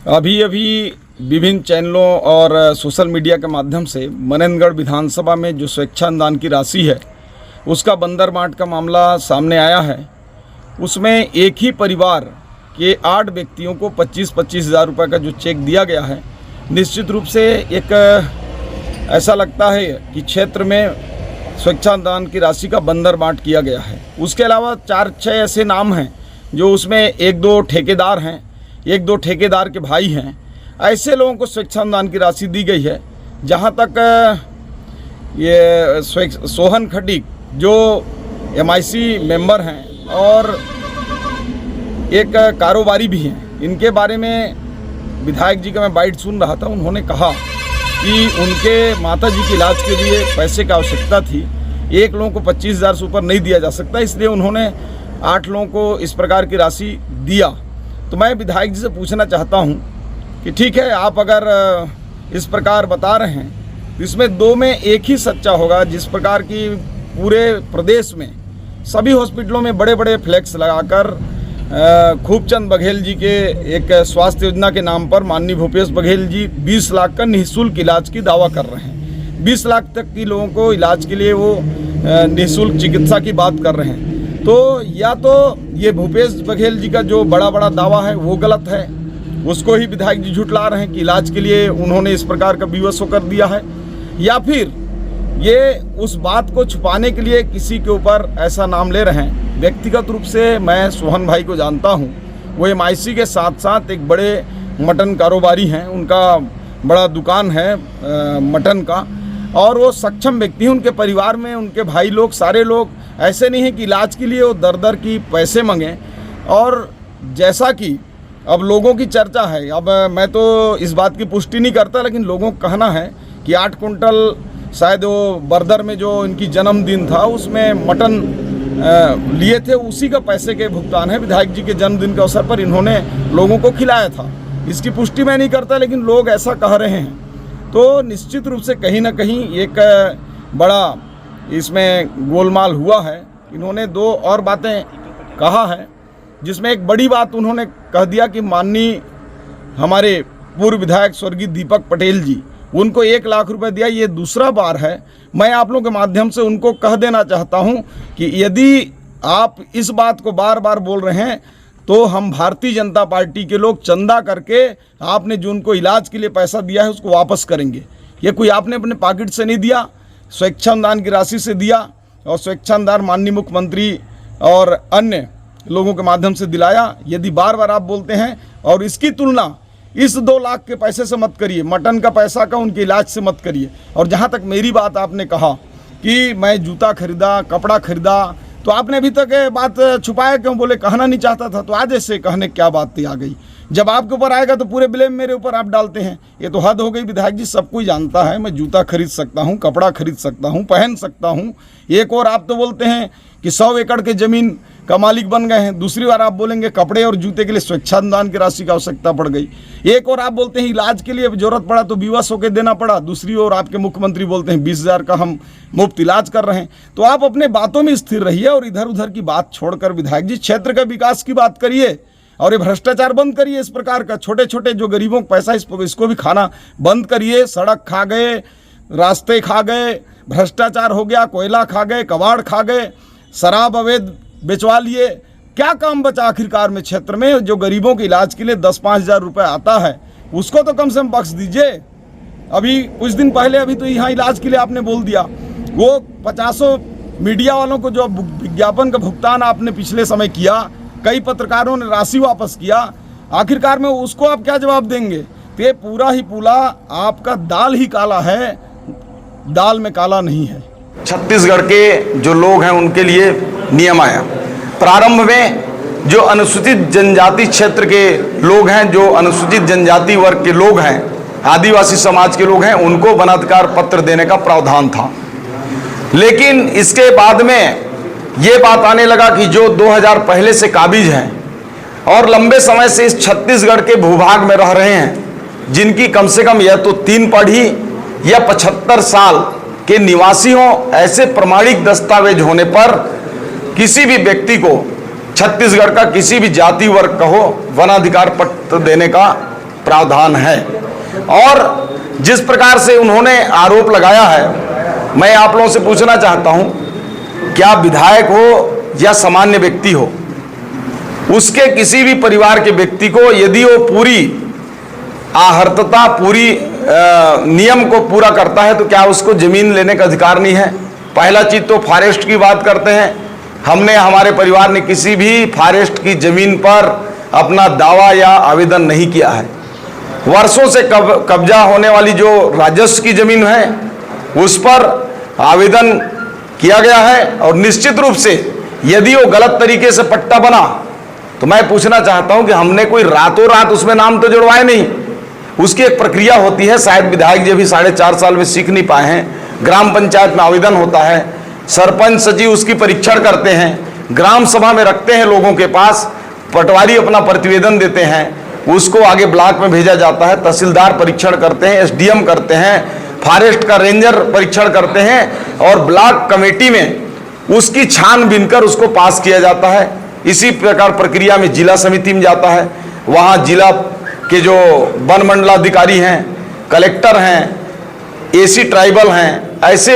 अभी अभी विभिन्न चैनलों और सोशल मीडिया के माध्यम से मनेंद्रगढ़ विधानसभा में जो स्वेच्छादान की राशि है उसका बंदर मार्ट का मामला सामने आया है। उसमें एक ही परिवार के 8 व्यक्तियों को 25-25 हज़ार रुपये का जो चेक दिया गया है, निश्चित रूप से एक ऐसा लगता है कि क्षेत्र में स्वेच्छादान की राशि का बंदर मार्ट किया गया है। उसके अलावा 4-6 ऐसे नाम हैं जो उसमें 1-2 ठेकेदार हैं, 1-2 ठेकेदार के भाई हैं। ऐसे लोगों को स्वेच्छादान की राशि दी गई है। जहां तक ये सोहन खटीक जो MIC मेंबर हैं और एक कारोबारी भी हैं, इनके बारे में विधायक जी का मैं बाइट सुन रहा था। उन्होंने कहा कि उनके माताजी के इलाज के लिए पैसे की आवश्यकता थी। 1 लोगों को 25 हज़ार से ऊपर नहीं दिया जा सकता, इसलिए उन्होंने 8 लोगों को इस प्रकार की राशि दिया। तो मैं विधायक जी से पूछना चाहता हूं कि ठीक है, आप अगर इस प्रकार बता रहे हैं तो इसमें 2 में एक ही सच्चा होगा। जिस प्रकार की पूरे प्रदेश में सभी हॉस्पिटलों में बड़े बड़े फ्लैक्स लगाकर खूबचंद बघेल जी के एक स्वास्थ्य योजना के नाम पर माननीय भूपेश बघेल जी 20 लाख का निःशुल्क इलाज की दावा कर रहे हैं। 20 लाख तक की लोगों को इलाज के लिए वो निःशुल्क चिकित्सा की बात कर रहे हैं। तो या तो ये भूपेश बघेल जी का जो बड़ा बड़ा दावा है वो गलत है, उसको ही विधायक जी झुठला रहे हैं कि इलाज के लिए उन्होंने इस प्रकार का विवश होकर दिया है, या फिर ये उस बात को छुपाने के लिए किसी के ऊपर ऐसा नाम ले रहे हैं। व्यक्तिगत रूप से मैं सोहन भाई को जानता हूं, वो MIC के साथ साथ एक बड़े मटन कारोबारी हैं। उनका बड़ा दुकान है मटन का, और वो सक्षम व्यक्ति हैं। उनके परिवार में उनके भाई लोग, सारे लोग ऐसे नहीं हैं कि इलाज के लिए वो दर की पैसे मांगें। और जैसा कि अब लोगों की चर्चा है, अब मैं तो इस बात की पुष्टि नहीं करता, लेकिन लोगों का कहना है कि 8 कुंटल शायद वो बर्दर में जो इनकी जन्मदिन था उसमें मटन लिए थे, उसी का पैसे के भुगतान है। विधायक जी के जन्मदिन के अवसर पर इन्होंने लोगों को खिलाया था। इसकी पुष्टि मैं नहीं करता, लेकिन लोग ऐसा कह रहे हैं। तो निश्चित रूप से कहीं ना कहीं एक बड़ा इसमें गोलमाल हुआ है। इन्होंने 2 और बातें कहा है, जिसमें एक बड़ी बात उन्होंने कह दिया कि माननीय हमारे पूर्व विधायक स्वर्गीय दीपक पटेल जी, उनको 1 लाख रुपए दिया। ये दूसरा बार है। मैं आप लोगों के माध्यम से उनको कह देना चाहता हूं कि यदि आप इस बात को बार बार बोल रहे हैं तो हम भारतीय जनता पार्टी के लोग चंदा करके आपने जो उनको इलाज के लिए पैसा दिया है उसको वापस करेंगे। ये कोई आपने अपने पॉकेट से नहीं दिया, स्वेच्छादान की राशि से दिया, और स्वेच्छादान माननीय मुख्यमंत्री और अन्य लोगों के माध्यम से दिलाया। यदि बार बार आप बोलते हैं, और इसकी तुलना इस 2 लाख के पैसे से मत करिए, मटन का पैसा का उनके इलाज से मत करिए। और जहां तक मेरी बात, आपने कहा कि मैं जूता खरीदा, कपड़ा खरीदा, तो आपने अभी तक बात छुपाया क्यों? बोले कहना नहीं चाहता था, तो आज ऐसे कहने क्या बात आ गई? जब आपके ऊपर आएगा तो पूरे ब्लेम मेरे ऊपर आप डालते हैं। ये तो हद हो गई। विधायक जी, सब कोई जानता है मैं जूता खरीद सकता हूँ, कपड़ा खरीद सकता हूँ, पहन सकता हूँ। एक और आप तो बोलते हैं कि 100 एकड़ के ज़मीन का मालिक बन गए हैं, दूसरी बार आप बोलेंगे कपड़े और जूते के लिए स्वेच्छादान की राशि की आवश्यकता पड़ गई। एक और आप बोलते हैं इलाज के लिए जरूरत पड़ा तो विवश होकर देना पड़ा, दूसरी ओर आपके मुख्यमंत्री बोलते हैं 20 हज़ार का हम मुफ्त इलाज कर रहे हैं। तो आप अपने बातों में स्थिर रहिए और इधर उधर की बात छोड़कर विधायक जी क्षेत्र के विकास की बात करिए, और ये भ्रष्टाचार बंद करिए। इस प्रकार का छोटे छोटे जो गरीबों को पैसा इसको भी खाना बंद करिए। सड़क खा गए, रास्ते खा गए, भ्रष्टाचार हो गया, कोयला खा गए, कबाड़ खा गए, शराब अवैध बेचवा लिए। क्या काम बचा आखिरकार में क्षेत्र में? जो गरीबों के इलाज के लिए 10-5 हज़ार रुपये आता है उसको तो कम से कम बख्श दीजिए। अभी कुछ दिन पहले अभी तो यहाँ इलाज के लिए आपने बोल दिया, वो 50 मीडिया वालों को जो विज्ञापन का भुगतान आपने पिछले समय किया, कई पत्रकारों ने राशि वापस किया, आखिरकार में उसको आप क्या जवाब देंगे? तो ये पूरा ही पूरा आपका दाल ही काला है, दाल में काला नहीं है। छत्तीसगढ़ के जो लोग हैं उनके लिए नियम आया। प्रारंभ में जो अनुसूचित जनजाति क्षेत्र के लोग हैं, जो अनुसूचित जनजाति वर्ग के लोग हैं, आदिवासी समाज के लोग हैं, उनको वनाधिकार पत्र देने का प्रावधान था। लेकिन इसके बाद में ये बात आने लगा कि जो 2000 पहले से काबिज हैं और लंबे समय से इस छत्तीसगढ़ के भूभाग में रह रहे हैं, जिनकी कम से कम या तो 3 पढ़ी या 75 साल के निवासी हों, ऐसे प्रमाणिक दस्तावेज होने पर किसी भी व्यक्ति को छत्तीसगढ़ का किसी भी जाति वर्ग का हो वनाधिकार पत्र देने का प्रावधान है। और जिस प्रकार से उन्होंने आरोप लगाया है, मैं आप लोगों से पूछना चाहता हूं, क्या विधायक हो या सामान्य व्यक्ति हो, उसके किसी भी परिवार के व्यक्ति को यदि वो पूरी आहर्तता, पूरी नियम को पूरा करता है, तो क्या उसको जमीन लेने का अधिकार नहीं है? पहला चीज तो फॉरेस्ट की बात करते हैं। हमने, हमारे परिवार ने किसी भी फॉरेस्ट की जमीन पर अपना दावा या आवेदन नहीं किया है। वर्षों से कब्जा होने वाली जो राजस्व की जमीन है, उस पर आवेदन किया गया है। और निश्चित रूप से यदि वो गलत तरीके से पट्टा बना, तो मैं पूछना चाहता हूं कि हमने कोई रातों रात उसमें नाम तो जुड़वाए नहीं। उसकी एक प्रक्रिया होती है, शायद विधायक जी भी 4.5 साल में सीख नहीं पाए हैं। ग्राम पंचायत में आवेदन होता है, सरपंच सचिव उसकी परीक्षण करते हैं, ग्राम सभा में रखते हैं लोगों के पास, पटवारी अपना प्रतिवेदन देते हैं, उसको आगे ब्लॉक में भेजा जाता है, तहसीलदार परीक्षण करते हैं, एसडीएम करते हैं, फॉरेस्ट का रेंजर परीक्षण करते हैं, और ब्लॉक कमेटी में उसकी छानबीन कर उसको पास किया जाता है। इसी प्रकार प्रक्रिया में जिला समिति में जाता है, वहाँ जिला के जो वन मंडलाधिकारी हैं, कलेक्टर हैं, एसी ट्राइबल हैं, ऐसे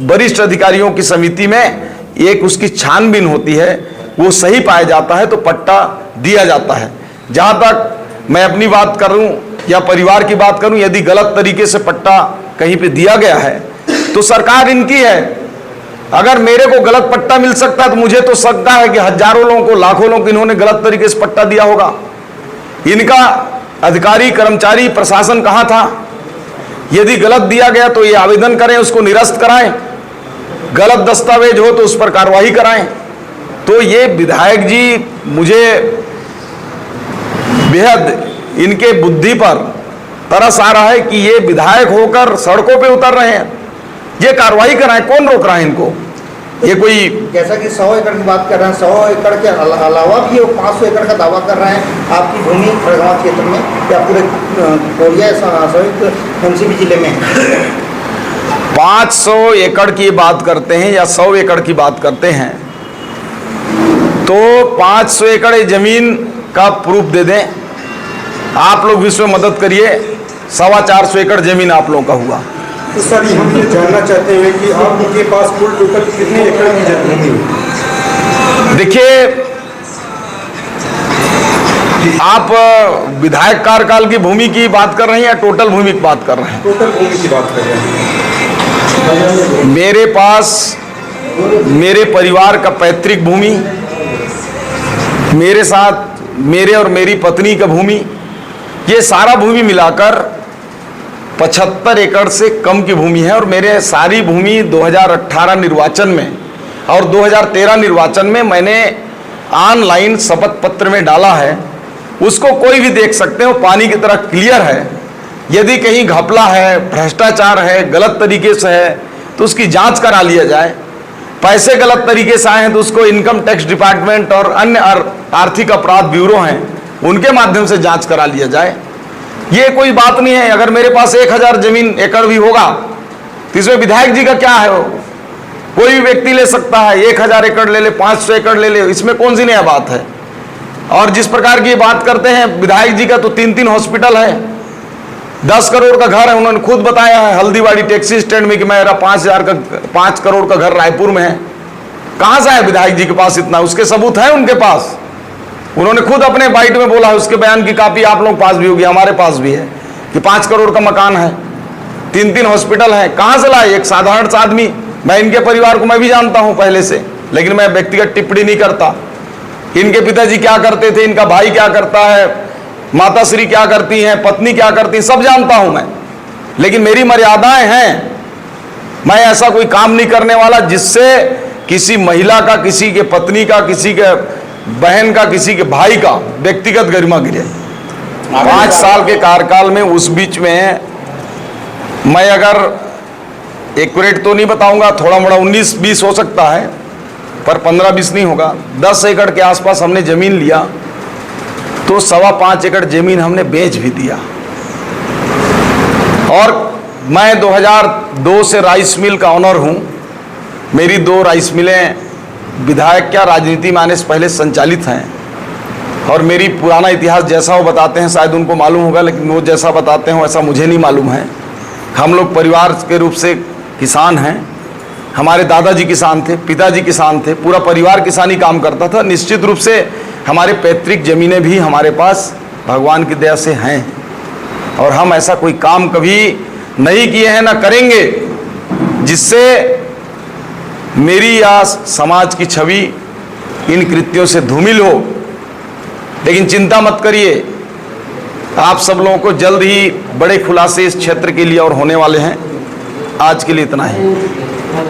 वरिष्ठ अधिकारियों की समिति में एक उसकी छानबीन होती है। वो सही पाया जाता है तो पट्टा दिया जाता है। जहाँ तक मैं अपनी बात करूँ या परिवार की बात करूँ, यदि गलत तरीके से पट्टा कहीं पे दिया गया है तो सरकार इनकी है। अगर मेरे को गलत पट्टा मिल सकता है तो मुझे तो सकता है कि हजारों लोगों को, लाखों लोगों को इन्होंने गलत तरीके से पट्टा दिया होगा। इनका अधिकारी, कर्मचारी, प्रशासन कहाँ था? यदि गलत दिया गया तो ये आवेदन करें, उसको निरस्त कराएं, गलत दस्तावेज हो तो उस पर कार्रवाई कराएं। तो ये विधायक जी, मुझे बेहद इनके बुद्धि पर तरस आ रहा है कि ये विधायक होकर सड़कों पे उतर रहे हैं। ये कार्रवाई कराएं, कौन रोक रहा है इनको? ये कोई, जैसा कि 100 एकड़ की बात कर रहे हैं, 100 एकड़ के अलावा भी वो 500 एकड़ का दावा कर रहे हैं आपकी भूमि खड़गवां क्षेत्र में या पूरे कोरिया संयुक्त एमसीबी जिले में 500 एकड़ की बात करते हैं या 100 एकड़ की बात करते हैं, तो 500 एकड़ जमीन का प्रूफ दे दें। आप लोग भी इसमें मदद करिए। 425 एकड़ जमीन आप लोगों का हुआ। तो सर, हम ये जानना चाहते हैं कि आपके पास कुल टोटल कितने एकड़ की जमीन है? देखिए, आप विधायक कार्यकाल की भूमि की बात कर रहे हैं या टोटल भूमि की बात कर रहे हैं? टोटल भूमि की बात कर रहे हैं। मेरे पास मेरे परिवार का पैतृक भूमि, मेरे साथ मेरे और मेरी पत्नी का भूमि, ये सारा भूमि मिलाकर 75 एकड़ से कम की भूमि है। और मेरे सारी भूमि 2018 निर्वाचन में और 2013 निर्वाचन में मैंने ऑनलाइन शपथ पत्र में डाला है। उसको कोई भी देख सकते हो, पानी की तरह क्लियर है। यदि कहीं घपला है, भ्रष्टाचार है, गलत तरीके से है, तो उसकी जांच करा लिया जाए। पैसे गलत तरीके से आए हैं तो उसको इनकम टैक्स डिपार्टमेंट और अन्य आर्थिक अपराध ब्यूरो हैं, उनके माध्यम से जांच करा लिया जाए। ये कोई बात नहीं है। अगर मेरे पास 1000 जमीन एकड़ भी होगा तो इसमें विधायक जी का क्या है? कोई भी व्यक्ति ले सकता है, 1000 एकड़ ले ले, 500 एकड़ ले ले, इसमें कौन सी नया बात है? और जिस प्रकार की बात करते हैं विधायक जी का, तो 3 हॉस्पिटल है, 10 करोड़ का घर है। उन्होंने खुद बताया है हल्दीवाड़ी टैक्सी स्टैंड में कि मेरा 5 करोड़ का घर रायपुर में है। कहां से है विधायक जी के पास इतना? उसके सबूत है उनके पास। उन्होंने खुद अपने बाइट में बोला है, उसके बयान की कॉपी आप लोग पास भी होगी, हमारे पास भी है, कि 5 करोड़ का मकान है, 3 हॉस्पिटल है। कहां से लाए? एक साधारण सा आदमी। मैं इनके परिवार को मैं भी जानता हूं पहले से, लेकिन मैं व्यक्तिगत टिप्पणी नहीं करता। इनके पिताजी क्या करते थे, इनका भाई क्या करता है, माता श्री क्या करती हैं, पत्नी क्या करती हैं, सब जानता हूं मैं। लेकिन मेरी मर्यादाएं हैं। मैं ऐसा कोई काम नहीं करने वाला जिससे किसी महिला का, किसी के पत्नी का, किसी के बहन का, किसी के भाई का व्यक्तिगत गरिमा गिरे। 5 साल के कार्यकाल में, उस बीच में मैं अगर एक्यूरेट तो नहीं बताऊंगा, थोड़ा मोड़ा 19-20 हो सकता है, पर 15-20 नहीं होगा। 10 एकड़ के आसपास हमने जमीन लिया, तो 5.25 एकड़ जमीन हमने बेच भी दिया। और मैं 2002 से राइस मिल का ऑनर हूं। मेरी 2 राइस मिलें विधायक क्या, राजनीति में आने से पहले संचालित हैं। और मेरी पुराना इतिहास जैसा वो बताते हैं शायद उनको मालूम होगा, लेकिन वो जैसा बताते हैं वैसा मुझे नहीं मालूम है। हम लोग परिवार के रूप से किसान हैं। हमारे दादाजी किसान थे, पिताजी किसान थे, पूरा परिवार किसानी काम करता था। निश्चित रूप से हमारे पैतृक ज़मीनें भी हमारे पास भगवान की दया से हैं, और हम ऐसा कोई काम कभी नहीं किए हैं, ना करेंगे, जिससे मेरी या समाज की छवि इन कृत्यों से धूमिल हो। लेकिन चिंता मत करिए, आप सब लोगों को जल्द ही बड़े खुलासे इस क्षेत्र के लिए और होने वाले हैं। आज के लिए इतना ही।